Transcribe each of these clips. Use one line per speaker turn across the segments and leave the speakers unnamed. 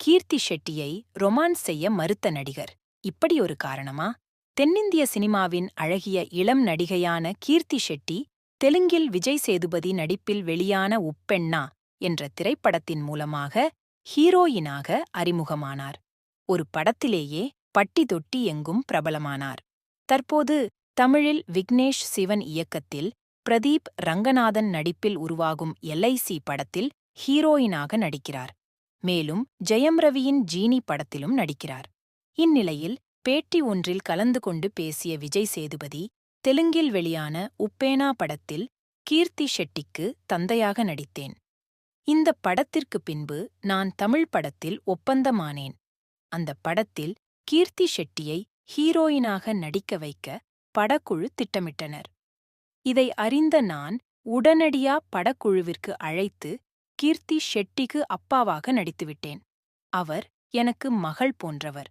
கீர்த்தி ஷெட்டியை romance செய்ய மறுத்த நடிகர். இப்படி ஒரு காரணமா? தென்னிந்திய சினிமாவின் அழகிய இளம் நடிகையான கீர்த்தி ஷெட்டி தெலுங்கில் விஜய் சேதுபதி நடிப்பில் வெளியான உப்பெண்ணா என்ற திரைப்படத்தின் மூலமாக ஹீரோயினாக அறிமுகமானார். ஒரு படத்திலேயே பட்டி தொட்டி எங்கும் பிரபலமானார். தற்போது தமிழில் விக்னேஷ் சிவன் இயக்கத்தில் பிரதீப் ரங்கநாதன் நடிப்பில் உருவாகும் எல்ஐசி படத்தில் ஹீரோயினாக நடிக்கிறார். மேலும் ஜெயம் ரவியின் ஜீனி படத்திலும் நடிக்கிறார். இந்நிலையில் பேட்டி ஒன்றில் கலந்து கொண்டு பேசிய விஜய் சேதுபதி, தெலுங்கில் வெளியான உப்பேனா படத்தில் கீர்த்தி ஷெட்டிக்கு தந்தையாக நடித்தேன். இந்த படத்திற்கு பின்பு நான் தமிழ் படத்தில் ஒப்பந்தமானேன். அந்த படத்தில் கீர்த்தி ஷெட்டியை ஹீரோயினாக நடிக்க வைக்க படக்குழு திட்டமிட்டனர். இதை அறிந்த நான் உடனடியா படக்குழுவிற்கு அழைத்து கீர்த்தி ஷெட்டிக்கு அப்பாவாக நடித்துவிட்டேன். அவர் எனக்கு மகள் போன்றவர்.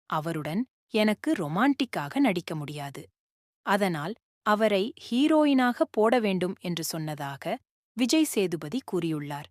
அவருடன் எனக்கு ரொமான்டிக்காக நடிக்க முடியாது. அதனால் அவரை ஹீரோயினாக போட வேண்டும் என்று சொன்னதாக விஜய் சேதுபதி கூறியுள்ளார்.